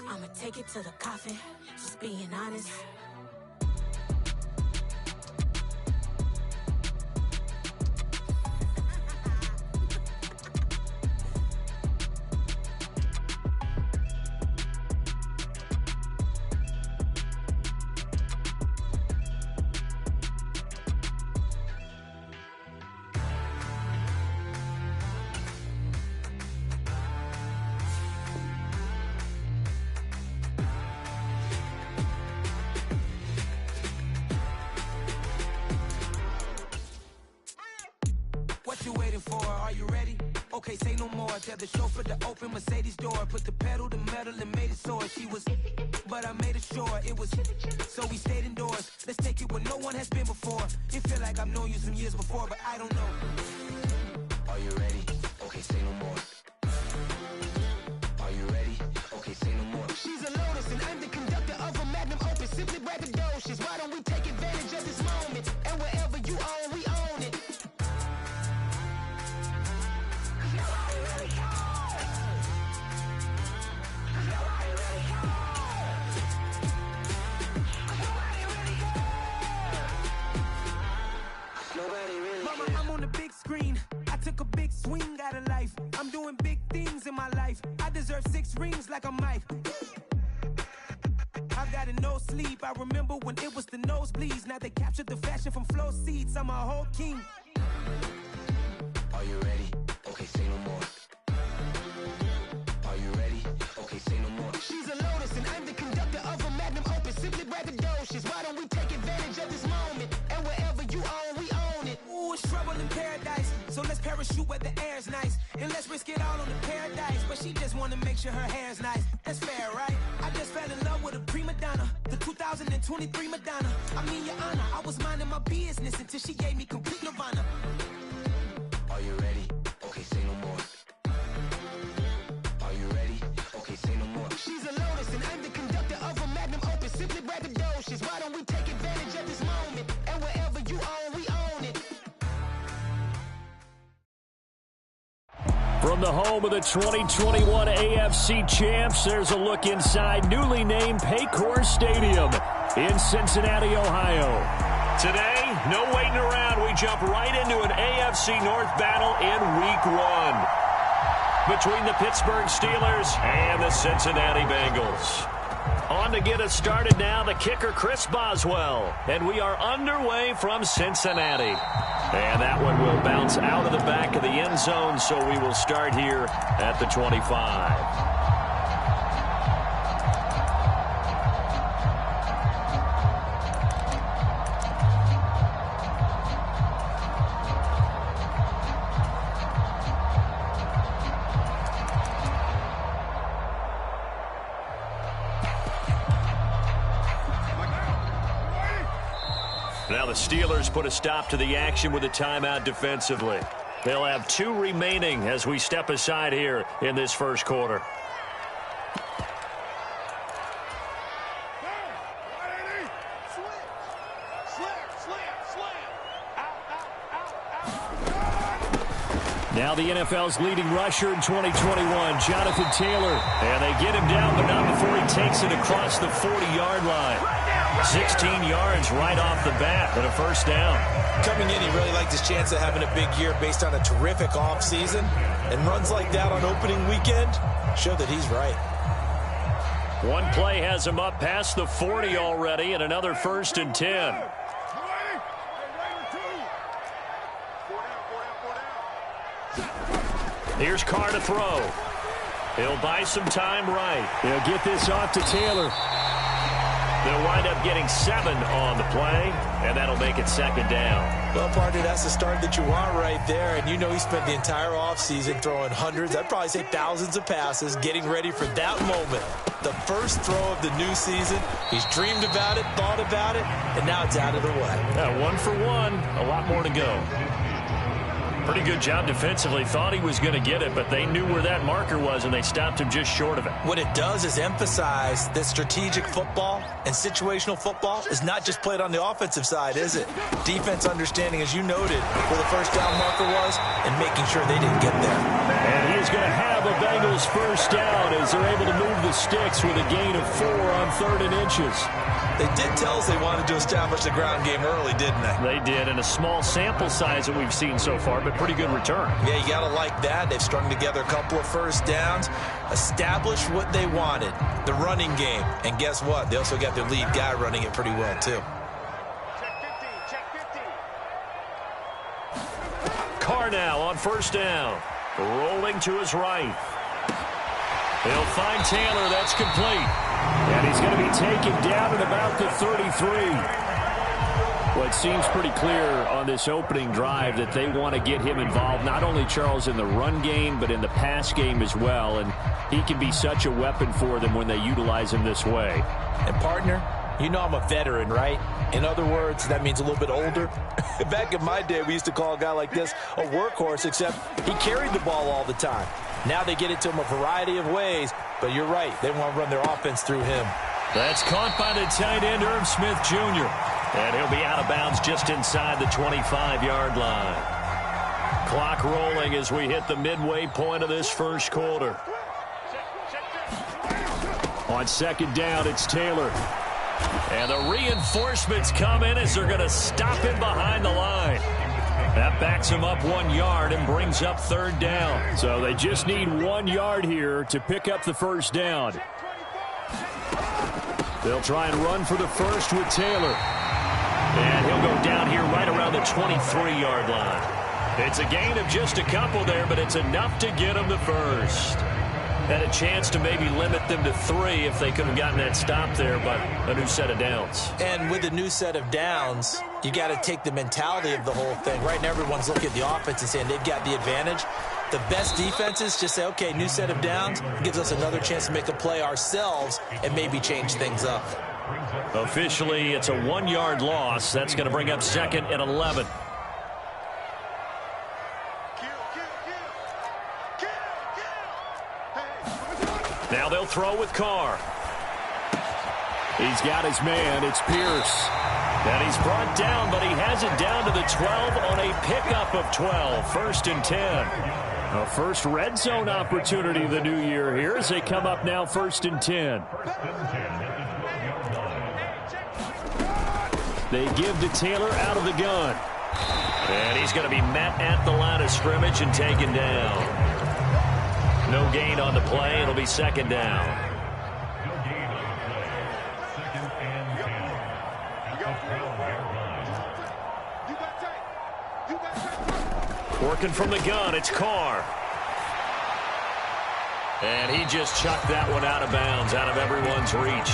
I'ma take it to the coffin, just being honest. What you waiting for? Are you ready? Okay, say no more. Tell the chauffeur to open Mercedes door. Put the pedal to metal and made it soar. She was, but I made it sure it was. So we stayed indoors. Let's take it where no one has been before. It feel like I've known you some years before, but I don't know. Are you ready? Okay, say no more. Are you ready? Okay, say no more. She's a Lotus and I'm the conductor of a magnum opus. Simply braggadocious. Why don't we take advantage of this moment? And wherever you own, we own it. Mama, I'm on the big screen. I took a big swing out of life. I'm doing big things in my life. I deserve 6 rings like a Mike. I've got no sleep. I remember when it was the nosebleeds. Now they captured the fashion from flow seats. I'm a whole king. Are you ready? Okay, say no more. Are you ready? Okay, say no more. She's a Lotus and I'm the conductor of a magnum opus. Simply braggadocious. Why don't we take advantage of this moment? And wherever you own, we own it. Ooh, it's trouble in paradise. So let's parachute where the air's nice. And let's risk it all on the paradise. But she just wanna make sure her hair's nice. That's fair, right? I just fell in love with a prima donna. The 2023 Madonna. I mean, your honor, I was minding my business until she gave me complete nirvana. Are you ready? Okay, say no more. Are you ready? Okay, say no more. She's a Lotus and I'm the conductor of a magnum opus. Simply braggadocious. Why don't we take advantage of this moment? And wherever you own, we own it. From the home of the 2021 AFC champs, there's a look inside newly named Paycor Stadium in Cincinnati, Ohio. Today, no waiting around. We jump right into an AFC North battle in Week 1 between the Pittsburgh Steelers and the Cincinnati Bengals. On to get us started now, the kicker, Chris Boswell. And we are underway from Cincinnati. And that one will bounce out of the back of the end zone, so we will start here at the 25. Now the Steelers put a stop to the action with a timeout defensively. They'll have 2 remaining as we step aside here in this first quarter. Now the NFL's leading rusher in 2021, Jonathan Taylor. And they get him down, but not before he takes it across the 40-yard line. 16 yards right off the bat and a first down. Coming in, he really liked his chance of having a big year based on a terrific offseason. And runs like that on opening weekend show that he's right. One play has him up past the 40 already, and another 1st and 10. Here's Carr to throw. He'll buy some time right. He'll get this off to Taylor. They'll wind up getting 7 on the play, and that'll make it 2nd down. Well, partner, that's the start that you want right there. And you know he spent the entire offseason throwing hundreds, I'd probably say thousands of passes, getting ready for that moment. The first throw of the new season. He's dreamed about it, thought about it, and now it's out of the way. Yeah, 1 for 1, a lot more to go. Pretty good job defensively. Thought he was going to get it, but they knew where that marker was, and they stopped him just short of it. What it does is emphasize that strategic football and situational football is not just played on the offensive side, is it? Defense understanding, as you noted, where the first down marker was and making sure they didn't get there. And he is is going to have a Bengals first down as they're able to move the sticks with a gain of 4 on 3rd and inches. They did tell us they wanted to establish the ground game early, didn't they? They did, and a small sample size that we've seen so far, but pretty good return. Yeah, you got to like that. They've strung together a couple of first downs, established what they wanted, the running game. And guess what? They also got their lead guy running it pretty well, too. Carr now on first down. Rolling to his right. He'll find Taylor. That's complete. And he's going to be taken down at about the 33. Well, it seems pretty clear on this opening drive that they want to get him involved, not only, Charles, in the run game, but in the pass game as well. And he can be such a weapon for them when they utilize him this way. And, partner, you know I'm a veteran, right? In other words, that means a little bit older. Back in my day, we used to call a guy like this a workhorse, except he carried the ball all the time. Now they get it to him a variety of ways, but you're right. They want to run their offense through him. That's caught by the tight end, Irv Smith Jr. And he'll be out of bounds just inside the 25-yard line. Clock rolling as we hit the midway point of this first quarter. On second down, it's Taylor. And the reinforcements come in as they're going to stop him behind the line. That backs him up 1 yard and brings up 3rd down. So they just need 1 yard here to pick up the first down. They'll try and run for the first with Taylor. And he'll go down here right around the 23-yard line. It's a gain of just a couple there, but it's enough to get him the first. Had a chance to maybe limit them to 3 if they could have gotten that stop there, but a new set of downs. And with a new set of downs, you got to take the mentality of the whole thing. Right now, everyone's looking at the offense and saying they've got the advantage. The best defenses just say, okay, new set of downs gives us another chance to make a play ourselves and maybe change things up. Officially, it's a 1-yard loss. That's going to bring up 2nd and 11. Now they'll throw with Carr. He's got his man. It's Pierce. And he's brought down, but he has it down to the 12 on a pickup of 12. 1st and 10. A first red zone opportunity of the new year here as they come up now 1st and 10. They give to Taylor out of the gun. And he's going to be met at the line of scrimmage and taken down. No gain on the play. It'll be 2nd down. Working from the gun, it's Carr. And he just chucked that one out of bounds, out of everyone's reach.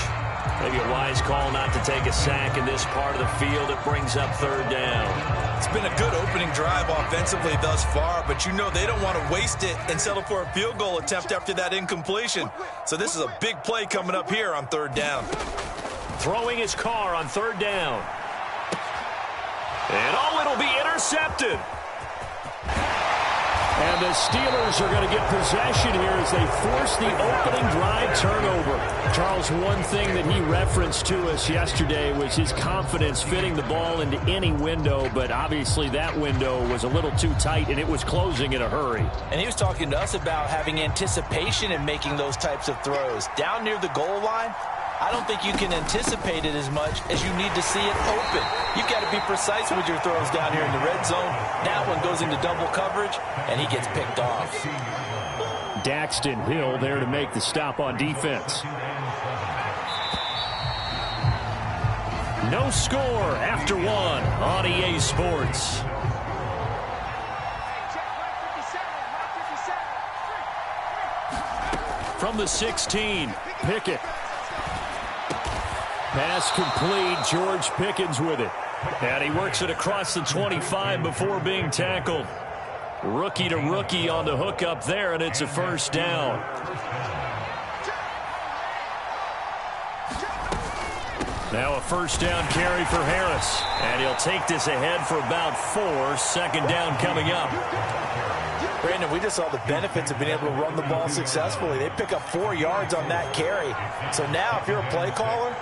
Maybe a wise call not to take a sack in this part of the field. It brings up 3rd down. It's been a good opening drive offensively thus far, but you know they don't want to waste it and settle for a field goal attempt after that incompletion. So this is a big play coming up here on 3rd down. Throwing his Carr on 3rd down. And it'll be intercepted. And the Steelers are going to get possession here as they force the opening drive turnover. Charles, one thing that he referenced to us yesterday was his confidence fitting the ball into any window, but obviously that window was a little too tight and it was closing in a hurry. And he was talking to us about having anticipation in making those types of throws. Down near the goal line, I don't think you can anticipate it as much as you need to see it open. You've got to be precise with your throws down here in the red zone. That one goes into double coverage, and he gets picked off. Daxton Hill there to make the stop on defense. No score after 1 on EA Sports. From the 16, Pickett. Pass complete. George Pickens with it. And he works it across the 25 before being tackled. Rookie to rookie on the hook up there, and it's a 1st down. Now a 1st down carry for Harris. And he'll take this ahead for about 4. 2nd down coming up. Brandon, we just saw the benefits of being able to run the ball successfully. They pick up 4 yards on that carry. So now if you're a play caller,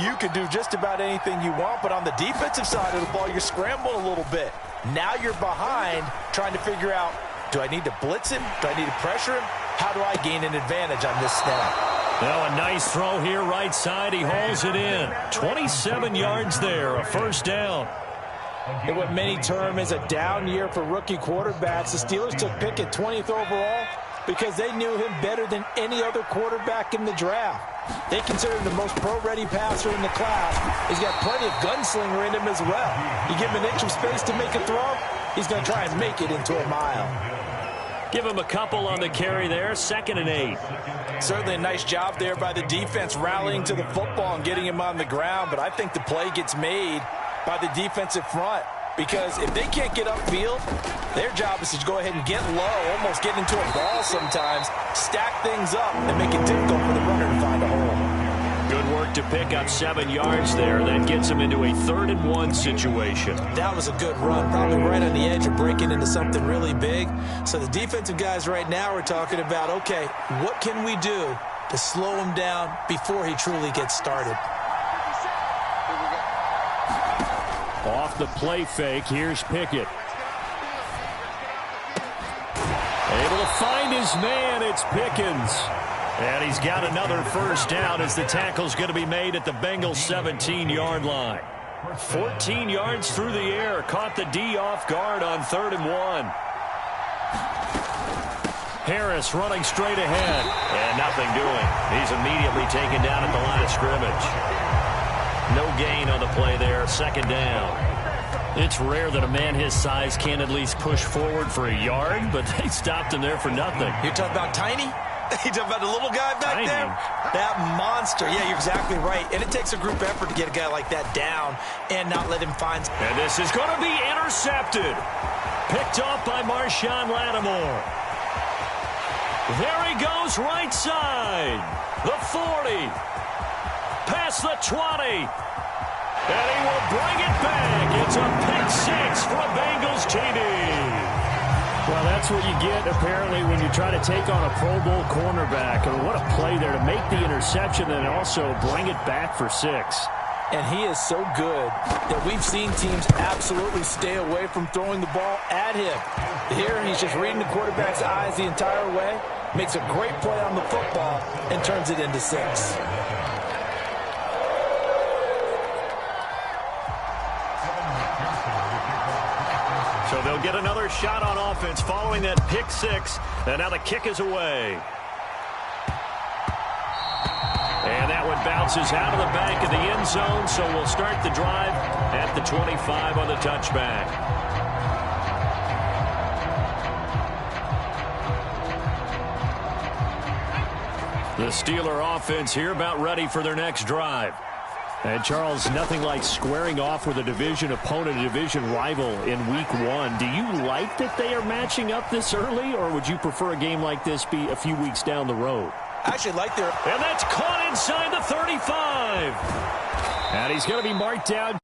you can do just about anything you want, but on the defensive side of the ball, you're scrambling a little bit. Now you're behind trying to figure out Do I need to blitz him? Do I need to pressure him? How do I gain an advantage on this snap? Now a nice throw here right side. He hauls it in. 27 yards there, a first down. In what many term is a down year for rookie quarterbacks, the Steelers took Pickett 20th overall because they knew him better than any other quarterback in the draft. They consider him the most pro-ready passer in the class. He's got plenty of gunslinger in him as well. You give him an inch of space to make a throw, he's going to try and make it into a mile. Give him a couple on the carry there, 2nd and 8. Certainly a nice job there by the defense rallying to the football and getting him on the ground, but I think the play gets made by the defensive front, because if they can't get upfield, their job is to go ahead and get low, almost get into a ball sometimes, stack things up, and make it difficult for the runner to find a hole. Good work to pick up 7 yards there. That gets him into a 3rd and 1 situation. That was a good run, probably right on the edge of breaking into something really big. So the defensive guys right now are talking about, okay, what can we do to slow him down before he truly gets started? Off the play fake, here's Pickett. Able to find his man, it's Pickens. And he's got another first down as the tackle's going to be made at the Bengals 17-yard line. 14 yards through the air, caught the D off guard on 3rd and 1. Harris running straight ahead, and nothing doing. He's immediately taken down at the line of scrimmage. No gain on the play there, 2nd down. It's rare that a man his size can't at least push forward for a yard, but they stopped him there for nothing. You're talking about tiny? You talking about the little guy back Tiny. there? That monster. Yeah, you're exactly right. And it takes a group effort to get a guy like that down and not let him find. And this is going to be intercepted. Picked off by Marshawn Lattimore. There he goes right side. The 40. Past the 20. And he will bring it back. It's a pick 6 for a Bengals TD. Well, that's what you get, apparently, when you try to take on a Pro Bowl cornerback. I mean, what a play there to make the interception and also bring it back for 6. And he is so good that we've seen teams absolutely stay away from throwing the ball at him. Here, he's just reading the quarterback's eyes the entire way, makes a great play on the football, and turns it into 6. So they'll get another shot on offense following that pick 6. And now the kick is away. And that one bounces out of the back of the end zone. So we'll start the drive at the 25 on the touchback. The Steeler offense here about ready for their next drive. And, Charles, nothing like squaring off with a division opponent, a division rival in Week 1. Do you like that they are matching up this early, or would you prefer a game like this be a few weeks down the road? I actually like their... And that's caught inside the 35. And he's going to be marked down.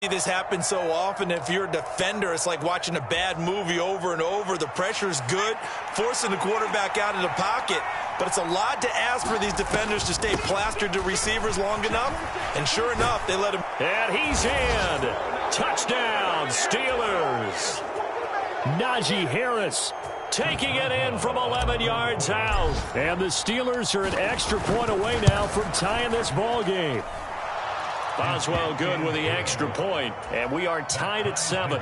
This happens so often. If you're a defender, it's like watching a bad movie over and over. The pressure's good, forcing the quarterback out of the pocket. But it's a lot to ask for these defenders to stay plastered to receivers long enough. And sure enough, they let him. And he's in. Touchdown, Steelers. Najee Harris taking it in from 11 yards out. And the Steelers are an extra point away now from tying this ball game. Boswell good with the extra point, and we are tied at 7.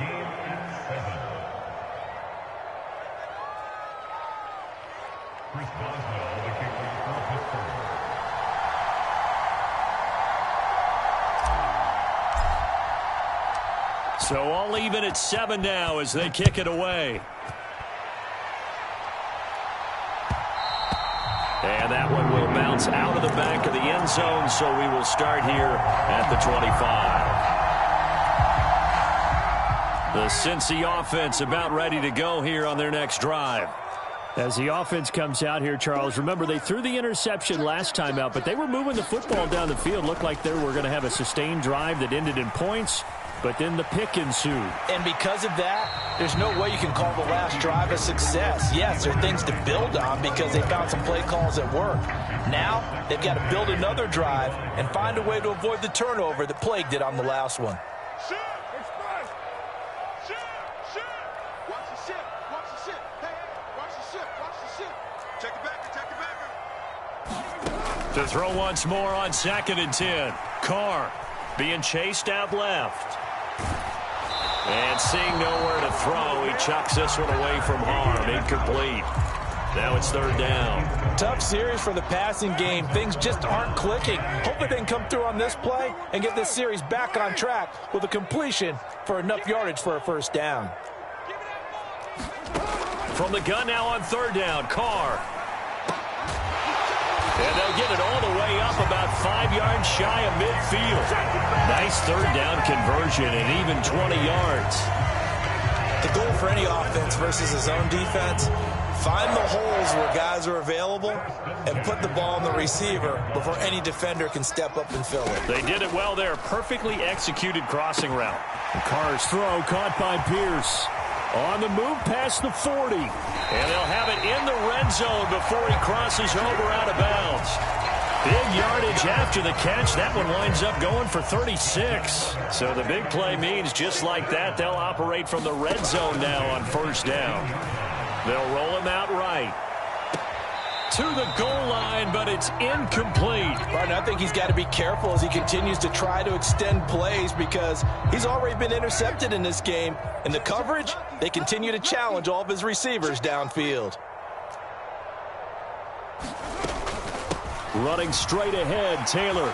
So all even at 7 now as they kick it away. And that one will bounce out of the back of the end zone, so we will start here at the 25. The Cincy offense about ready to go here on their next drive. As the offense comes out here, Charles, remember they threw the interception last time out, but they were moving the football down the field. Looked like they were going to have a sustained drive that ended in points. But then the pick ensued. And because of that, there's no way you can call the last drive a success. Yes, there are things to build on because they found some play calls that work. Now, they've got to build another drive and find a way to avoid the turnover that plagued it on the last one. To throw once more on 2nd and 10. Carr being chased out left. And seeing nowhere to throw, he chucks this one away from harm. Incomplete. Now it's 3rd down. Tough series for the passing game. Things just aren't clicking. Hopefully they can come through on this play and get this series back on track with a completion for enough yardage for a 1st down. From the gun now on 3rd down, Carr. And they'll get it all the way up about 5 yards shy of midfield. Nice 3rd down conversion and even 20 yards. The goal for any offense versus his own defense, find the holes where guys are available and put the ball on the receiver before any defender can step up and fill it. They did it well there. Perfectly executed crossing route. Carr's throw caught by Pierce. On the move past the 40. And they'll have it in the red zone before he crosses over out of bounds. Big yardage after the catch. That one winds up going for 36. So the big play means just like that, they'll operate from the red zone now on 1st down. They'll roll him out right. To the goal line, but it's incomplete. Right, I think he's got to be careful as he continues to try to extend plays because he's already been intercepted in this game. And the coverage, they continue to challenge all of his receivers downfield. Running straight ahead, Taylor.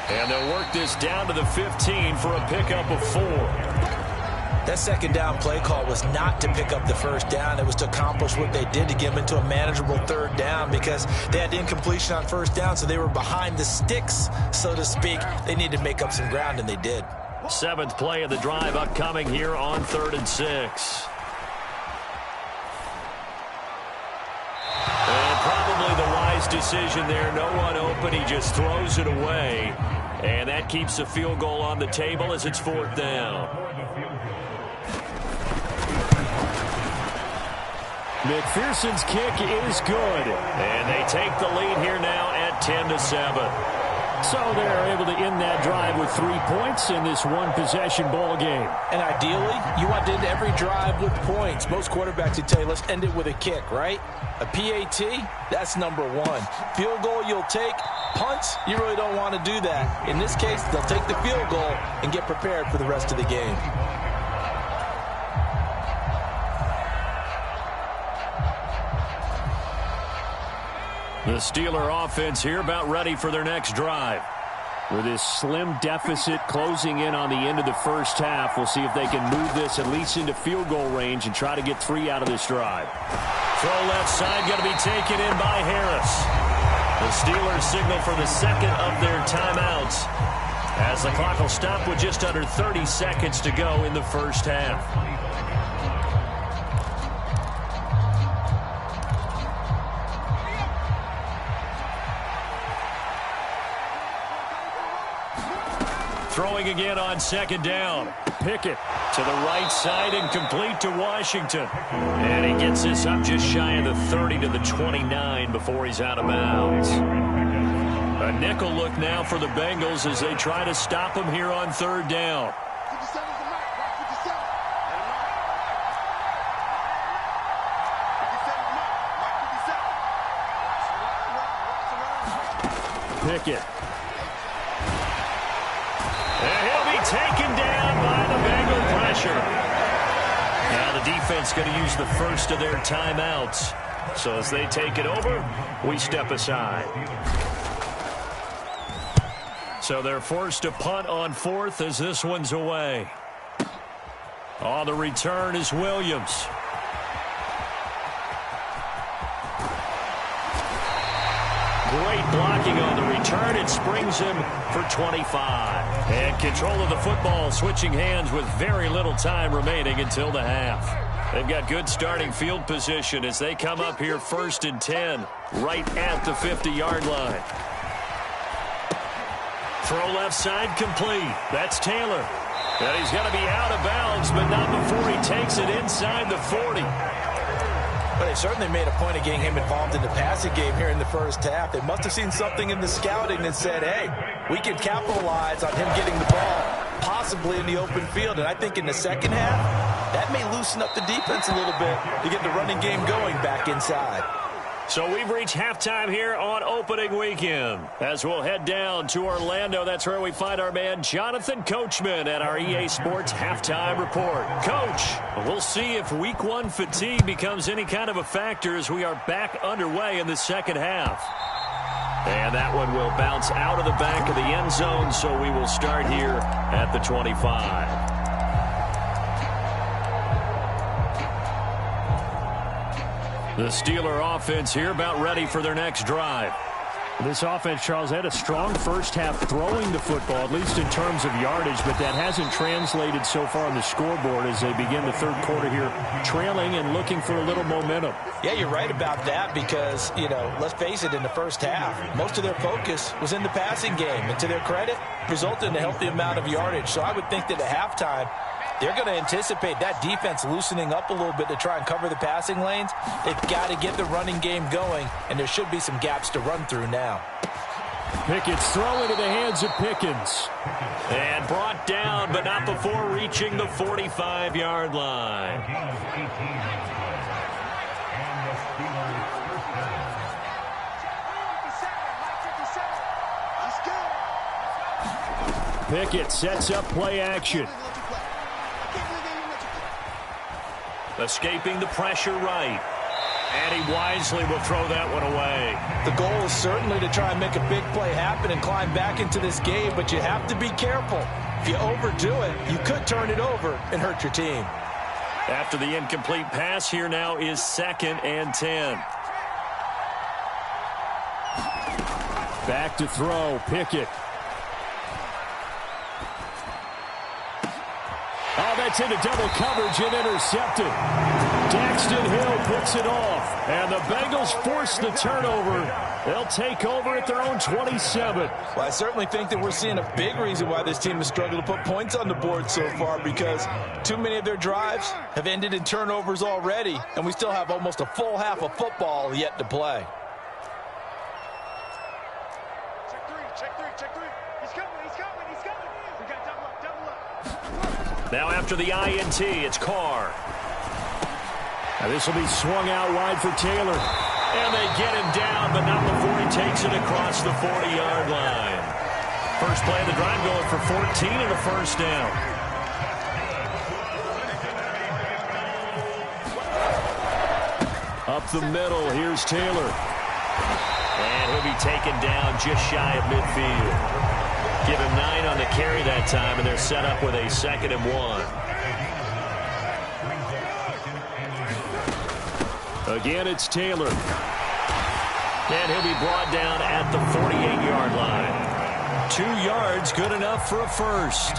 And they'll work this down to the 15 for a pickup of 4. That 2nd down play call was not to pick up the 1st down. It was to accomplish what they did to get them into a manageable 3rd down because they had incompletion on 1st down, so they were behind the sticks, so to speak. They needed to make up some ground, and they did. 7th play of the drive upcoming here on 3rd and 6. And probably the wise decision there. No one open. He just throws it away. And that keeps the field goal on the table as it's 4th down. McPherson's kick is good. And they take the lead here now at 10-7. So they're able to end that drive with 3 points in this one-possession ball game. And ideally, you want to end every drive with points. Most quarterbacks would tell you, let's end it with a kick, right? A PAT, that's number 1. Field goal you'll take. Punts, you really don't want to do that. In this case, they'll take the field goal and get prepared for the rest of the game. The Steeler offense here about ready for their next drive. With this slim deficit closing in on the end of the 1st half, we'll see if they can move this at least into field goal range and try to get 3 out of this drive. Throw left side, going to be taken in by Harris. The Steelers signal for the 2nd of their timeouts as the clock will stop with just under 30 seconds to go in the 1st half. Throwing again on 2nd down. Pickett to the right side and complete to Washington. And he gets this up just shy of the 30 to the 29 before he's out of bounds. A nickel look now for the Bengals as they try to stop him here on 3rd down. Pickett. And he'll be taken down by the Bengal pressure. Now the defense going to use the 1st of their timeouts. So as they take it over, we step aside. So they're forced to punt on 4th as this one's away. On the return is Williams. Great blocking on the return. It springs him for 25. And control of the football switching hands with very little time remaining until the half. They've got good starting field position as they come up here 1st and 10 right at the 50-yard line. Throw left side complete. That's Taylor. And he's going to be out of bounds, but not before he takes it inside the 40. But they certainly made a point of getting him involved in the passing game here in the 1st half. They must have seen something in the scouting that said, hey, we can capitalize on him getting the ball possibly in the open field. And I think in the 2nd half, That may loosen up the defense a little bit to get the running game going back inside. So we've reached halftime here on opening weekend. As we'll head down to Orlando, that's where we find our man Jonathan Coachman at our EA Sports Halftime Report. Coach, we'll see if Week 1 fatigue becomes any kind of a factor as we are back underway in the second half. And that one will bounce out of the back of the end zone, so we will start here at the 25. The Steeler offense here about ready for their next drive. This offense, Charles, had a strong first half throwing the football, at least in terms of yardage, but that hasn't translated so far on the scoreboard as they begin the third quarter here, trailing and looking for a little momentum. Yeah, you're right about that because, let's face it, in the first half, most of their focus was in the passing game. And to their credit, resulted in a healthy amount of yardage. So I would think that at halftime, they're going to anticipate that defense loosening up a little bit to try and cover the passing lanes. They've got to get the running game going, and there should be some gaps to run through now. Pickett's throw into the hands of Pickens. And brought down, but not before reaching the 45-yard line. Pickett sets up play action. Escaping the pressure right. And he wisely will throw that one away. The goal is certainly to try and make a big play happen and climb back into this game, but you have to be careful. If you overdo it, you could turn it over and hurt your team. After the incomplete pass, here now is 2nd and 10. Back to throw, Pickett. Oh, that's into double coverage and intercepted. Daxton Hill picks it off, and the Bengals force the turnover. They'll take over at their own 27. Well, I certainly think that we're seeing a big reason why this team has struggled to put points on the board so far, because too many of their drives have ended in turnovers already, and we still have almost a full half of football yet to play. Now after the INT, it's Carr. Now this will be swung out wide for Taylor. And they get him down, but not before he takes it across the 40-yard line. First play of the drive going for 14 and a first down. Up the middle, here's Taylor. And he'll be taken down just shy of midfield. Give him 9 on the carry that time, and they're set up with a 2nd and 1. Again, it's Taylor. And he'll be brought down at the 48-yard line. 2 yards, good enough for a first.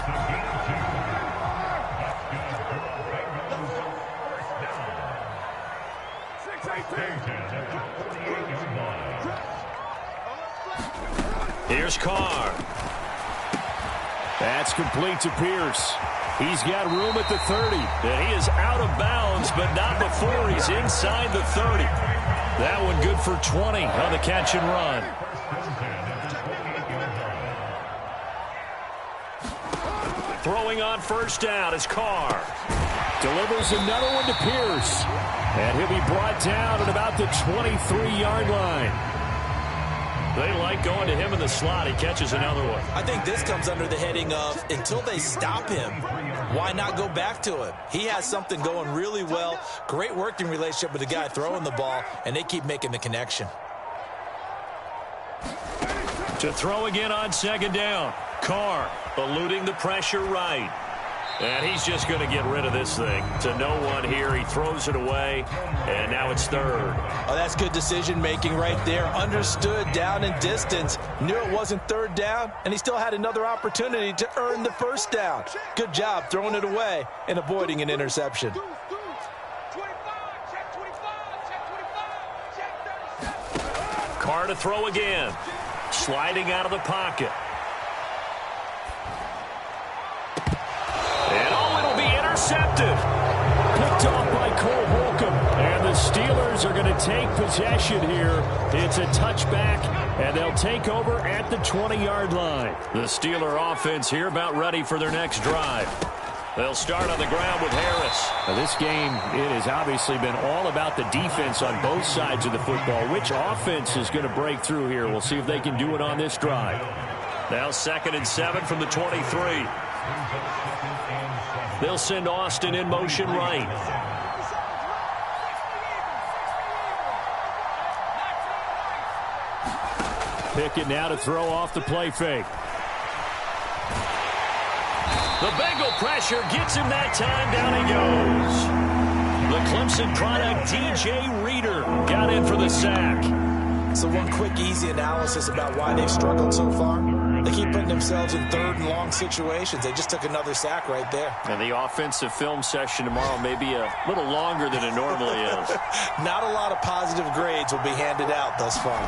Here's Carr. That's complete to Pierce. He's got room at the 30. And he is out of bounds, but not before he's inside the 30. That one good for 20 on the catch and run. Throwing on first down is Carr. Delivers another one to Pierce. And he'll be brought down at about the 23-yard line. They like going to him in the slot. He catches another one. I think this comes under the heading of, until they stop him, why not go back to him? He has something going really well. Great working relationship with the guy throwing the ball, and they keep making the connection. To throw again on 2nd down. Carr eluding the pressure right. And he's just going to get rid of this thing. To no one here. He throws it away, and now it's 3rd. Oh, that's good decision-making right there. Understood down and distance. Knew it wasn't 3rd down, and he still had another opportunity to earn the first down. Good job throwing it away and avoiding an interception. Carr to throw again. Sliding out of the pocket. And it'll be intercepted. Picked off by Cole Holcomb. And the Steelers are going to take possession here. It's a touchback, and they'll take over at the 20-yard line. The Steeler offense here about ready for their next drive. They'll start on the ground with Harris. Now this game, it has obviously been all about the defense on both sides of the football. Which offense is going to break through here? We'll see if they can do it on this drive. Now 2nd and 7 from the 23. They'll send Austin in motion right. Pickett now to throw off the play fake. The Bengal pressure gets him that time. Down he goes. The Clemson product, DJ Reader, got in for the sack. So one quick, easy analysis about why they've struggled so far. They keep putting themselves in 3rd and long situations. They just took another sack right there. And the offensive film session tomorrow may be a little longer than it normally is. Not a lot of positive grades will be handed out thus far.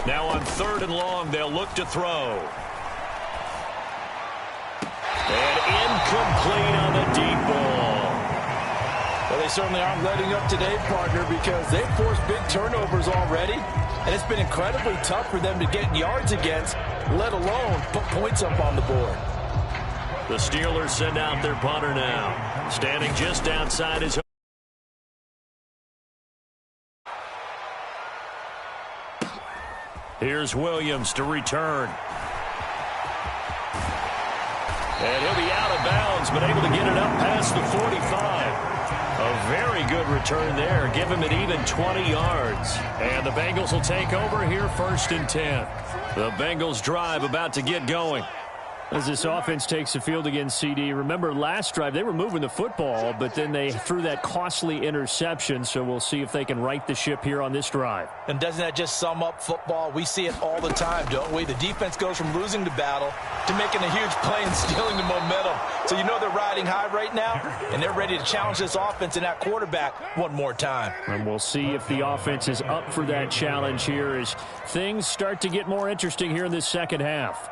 Now on 3rd and long, they'll look to throw. And incomplete on the deep ball. Well, they certainly aren't letting up today, partner, because they've forced big turnovers already, and it's been incredibly tough for them to get yards against, let alone put points up on the board. The Steelers send out their punter now, standing just outside his own. Here's Williams to return. And he'll be out of bounds, but able to get it up past the 45. A very good return there. Give him an even 20 yards. And the Bengals will take over here 1st and 10. The Bengals drive about to get going. As this offense takes the field against CD, remember last drive they were moving the football, but then they threw that costly interception, so we'll see if they can right the ship here on this drive. And doesn't that just sum up football? We see it all the time, don't we? The defense goes from losing the battle to making a huge play and stealing the momentum. So you know they're riding high right now, and they're ready to challenge this offense and that quarterback one more time. And we'll see if the offense is up for that challenge here as things start to get more interesting here in this second half.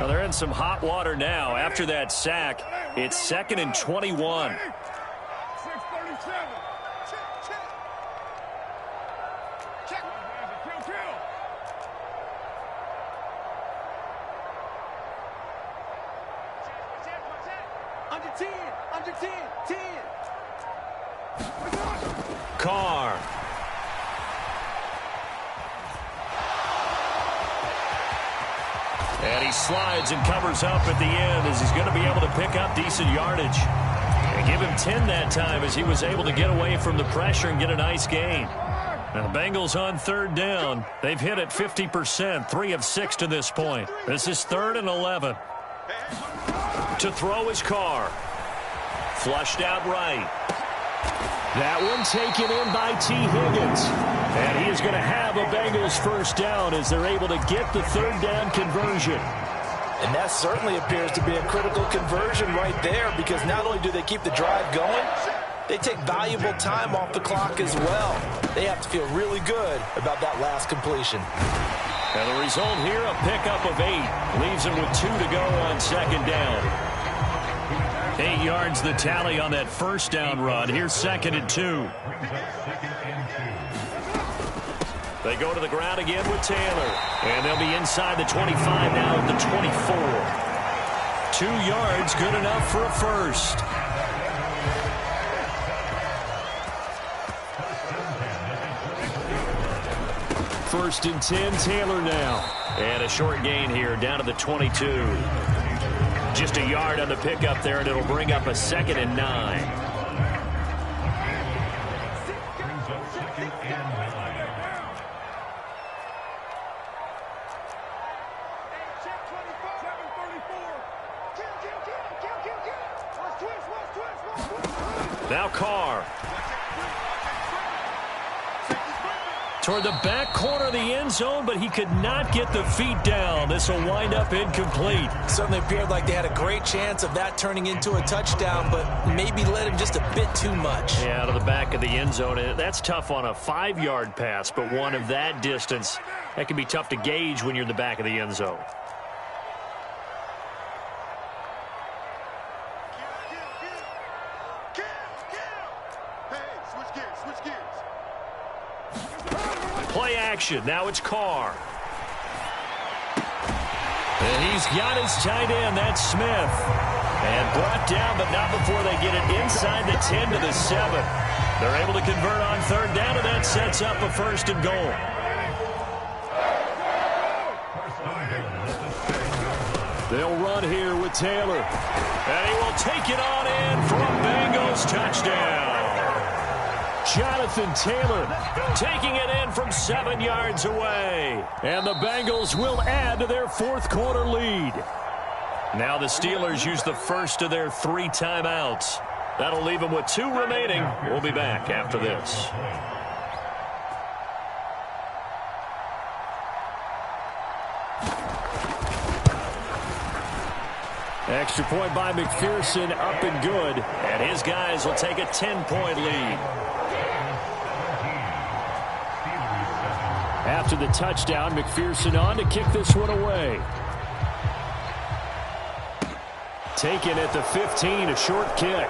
They're in some hot water now. After that sack, it's 2nd and 21. 637. Check. Kill. Under 10. 10. Carr. And he slides and covers up at the end as he's going to be able to pick up decent yardage. And give him 10 that time as he was able to get away from the pressure and get a nice gain. Now the Bengals on 3rd down. They've hit it 50%, 3 of 6 to this point. This is 3rd and 11. To throw his Carr. Flushed out right. That one taken in by T. Higgins. And he is going to have a Bengals 1st down as they're able to get the 3rd down conversion. And that certainly appears to be a critical conversion right there, because not only do they keep the drive going, they take valuable time off the clock as well. They have to feel really good about that last completion. And the result here, a pickup of 8. Leaves them with 2 to go on 2nd down. 8 yards the tally on that 1st down run. Here's 2nd and 2. They go to the ground again with Taylor. And they'll be inside the 25 now at the 24. 2 yards, good enough for a 1st. First and 10, Taylor now. And a short gain here down to the 22. Just a yard on the pickup there, and it'll bring up a 2nd and 9. Now Carr. Toward the back corner of the end zone, but he could not get the feet down. This will wind up incomplete. Certainly appeared like they had a great chance of that turning into a touchdown, but maybe led him just a bit too much. Yeah, out of the back of the end zone. That's tough on a 5-yard pass, but one of that distance, that can be tough to gauge when you're in the back of the end zone. Play action. Now it's Carr. And he's got his tight end. That's Smith. And brought down, but not before they get it inside the 10 to the 7. They're able to convert on third down, and that sets up a 1st and goal. They'll run here with Taylor. And he will take it on in for a Bengals touchdown. Jonathan Taylor taking it in from 7 yards away. And the Bengals will add to their 4th quarter lead. Now the Steelers use the first of their 3 timeouts. That'll leave them with 2 remaining. We'll be back after this. Extra point by McPherson, up and good. And his guys will take a 10-point lead. After the touchdown, McPherson on to kick this one away. Taken at the 15, a short kick.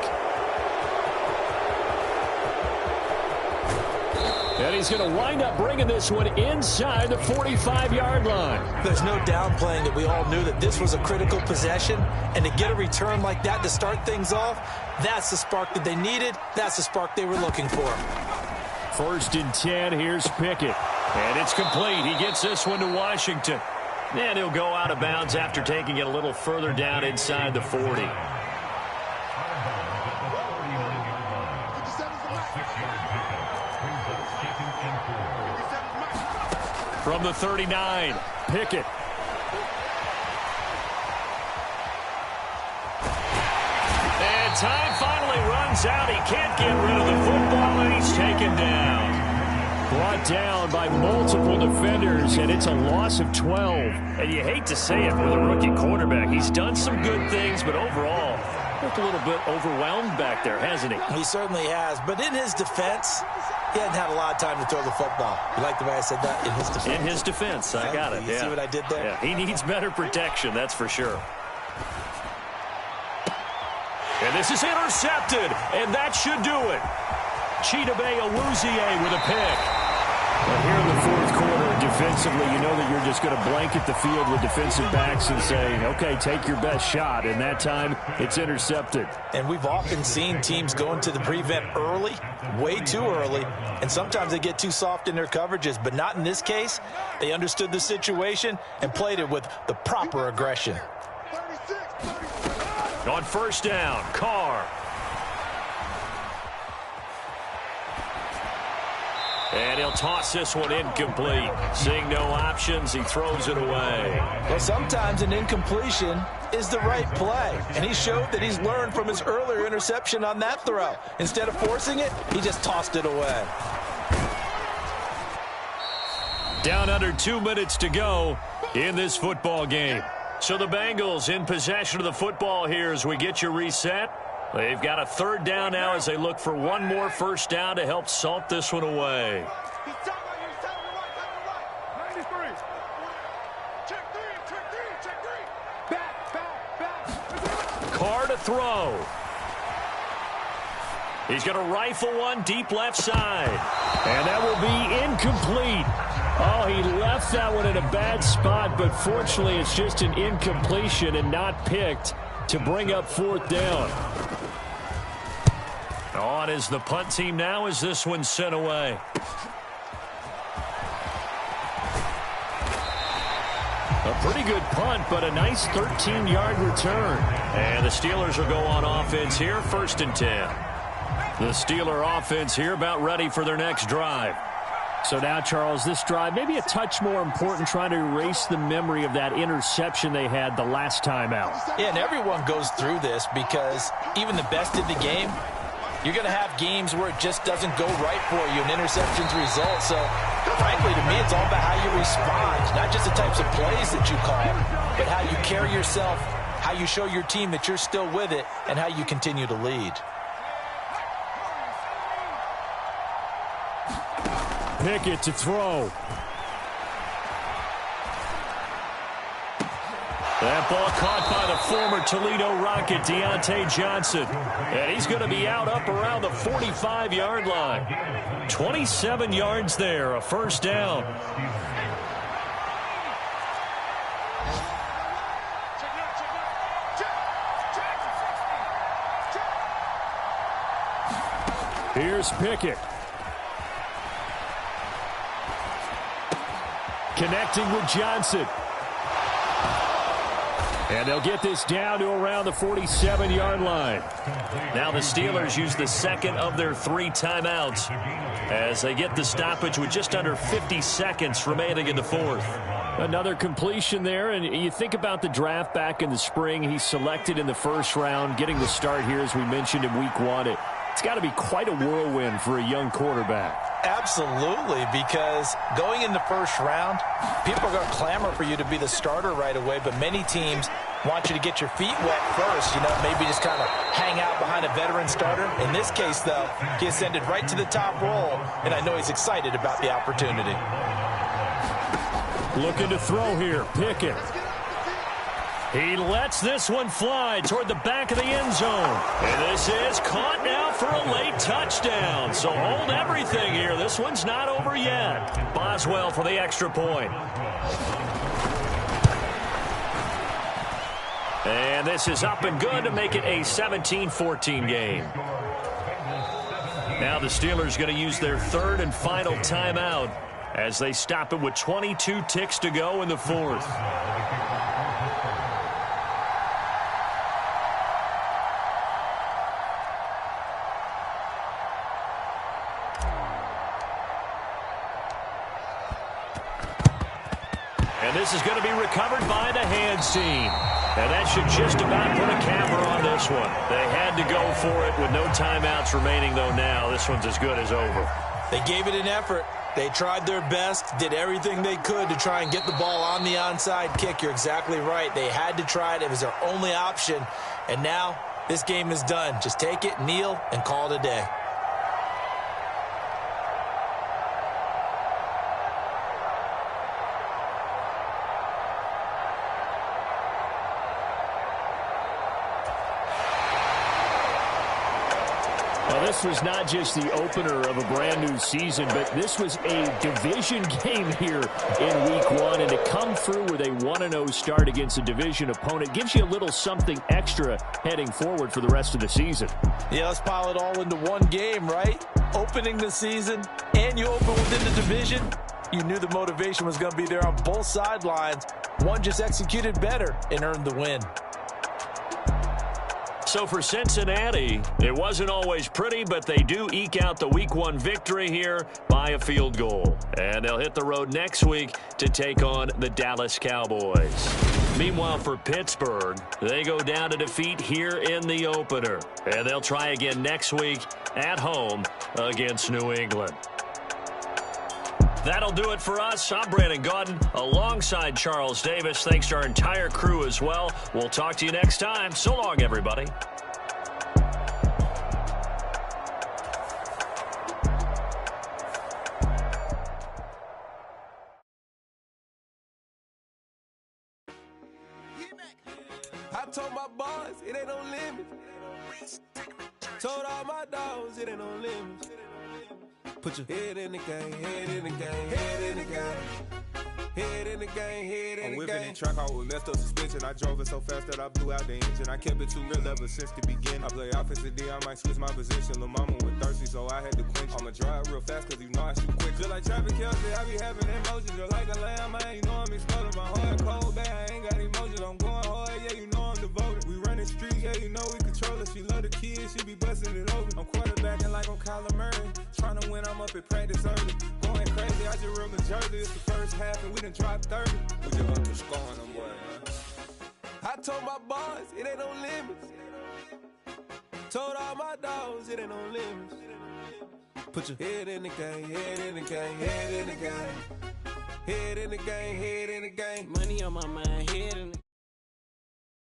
And he's going to wind up bringing this one inside the 45-yard line. There's no downplaying that we all knew that this was a critical possession, and to get a return like that to start things off, that's the spark that they needed. That's the spark they were looking for. 1st and 10, here's Pickett. And it's complete. He gets this one to Washington. And he'll go out of bounds after taking it a little further down inside the 40. From the 39, Pickett. And time finally runs out. He can't get rid of the football, and he's taken down. Brought down by multiple defenders, and it's a loss of 12. And you hate to say it with a rookie quarterback. He's done some good things, but overall, looked a little bit overwhelmed back there, hasn't he? He certainly has. But in his defense, he hadn't had a lot of time to throw the football. You like the way I said that? In his defense. In his defense. I got it. You see what I did there? Yeah, he needs better protection, that's for sure. And this is intercepted, and that should do it. Chidobe Awuzie with a pick. But here in the 4th quarter, defensively, you know that you're just going to blanket the field with defensive backs and say, okay, take your best shot. And that time, it's intercepted. And we've often seen teams go into the prevent early, way too early, and sometimes they get too soft in their coverages. But not in this case. They understood the situation and played it with the proper aggression. On 1st down, Carr. And he'll toss this one incomplete. Seeing no options, he throws it away. Well, sometimes an incompletion is the right play. And he showed that he's learned from his earlier interception on that throw. Instead of forcing it, he just tossed it away. Down under 2 minutes to go in this football game. So the Bengals in possession of the football here as we get you reset. They've got a 3rd down now as they look for one more 1st down to help salt this one away. Carr to throw. He's going to rifle one deep left side. And that will be incomplete. Oh, he left that one in a bad spot, but fortunately it's just an incompletion and not picked to bring up 4th down. On is the punt team now as this one's sent away. A pretty good punt, but a nice 13-yard return. And the Steelers will go on offense here, 1st and 10. The Steeler offense here about ready for their next drive. So now, Charles, this drive maybe a touch more important, trying to erase the memory of that interception they had the last time out. Yeah, and everyone goes through this because even the best in the game, you're going to have games where it just doesn't go right for you and interceptions result. So, frankly, to me, it's all about how you respond, not just the types of plays that you call, but how you carry yourself, how you show your team that you're still with it, and how you continue to lead. Pickett to throw. That ball caught by the former Toledo Rocket, Deontay Johnson. And he's going to be out up around the 45-yard line. 27 yards there, a first down. Here's Pickett. Connecting with Johnson. And they'll get this down to around the 47-yard line. Now the Steelers use the second of their 3 timeouts as they get the stoppage with just under 50 seconds remaining in the fourth. Another completion there, and you think about the draft back in the spring. He's selected in the first round, getting the start here, as we mentioned, in week 1. It's got to be quite a whirlwind for a young quarterback. Absolutely, because going in the first round, people are going to clamor for you to be the starter right away, but many teams want you to get your feet wet first, maybe just kind of hang out behind a veteran starter. In this case, though, he ascended right to the top role, and I know he's excited about the opportunity. Looking to throw here, Pickett. He lets this one fly toward the back of the end zone. And this is caught now for a late touchdown. So hold everything here. This one's not over yet. Boswell for the extra point. And this is up and good to make it a 17-14 game. Now the Steelers going to use their third and final timeout as they stop it with 22 ticks to go in the fourth. This is going to be recovered by the hands team. And that should just about put a capper on this one. They had to go for it with no timeouts remaining, though, now. This one's as good as over. They gave it an effort. They tried their best, did everything they could to try and get the ball on the onside kick. You're exactly right. They had to try it. It was their only option. And now this game is done. Just take it, kneel, and call it a day. This was not just the opener of a brand new season, but this was a division game here in week 1. And to come through with a 1-0 start against a division opponent gives you a little something extra heading forward for the rest of the season. Yeah, let's pile it all into one game, right? Opening the season, and you open within the division. You knew the motivation was going to be there on both sidelines. One just executed better and earned the win. So for Cincinnati, it wasn't always pretty, but they do eke out the week 1 victory here by a field goal. And they'll hit the road next week to take on the Dallas Cowboys. Meanwhile, for Pittsburgh, they go down to defeat here in the opener. And they'll try again next week at home against New England. That'll do it for us. I'm Brandon Gaudin alongside Charles Davis. Thanks to our entire crew as well. We'll talk to you next time. So long, everybody. I told my boys it ain't no limit. Told all my dogs it ain't no limit. Put your head in the game, head in the game, head in the game. Head in the game, head in the game. I'm whipping in track out with messed up suspension. I drove it so fast that I blew out the engine. I kept it too real ever since the beginning. I play offensive D, I might switch my position. Lil' mama was thirsty, so I had to quench. I'ma drive real fast, cause you know I shoot quick. Just like Travis Kelsey, I be having emotions. Just like a lamb, man, you know I'm exploding. My heart cold, bad, I ain't got emotions. I'm going hard, yeah, you know I'm devoted. We running streets, yeah, you know we control it. She love the kids, she be busting it over. I'm quarterbacking like I'm Kyler Murray. Trying to win, I'm up at practice early. Going crazy, I just real the jersey. It's the first half and we done dropped 30. We just up to scoring them, boy, man. I told my boys it ain't no limits. Told all my dogs it ain't no limits. Put your head in the game, head in the game, head in the game. Head in the game, head in the game. Money on my mind, head in the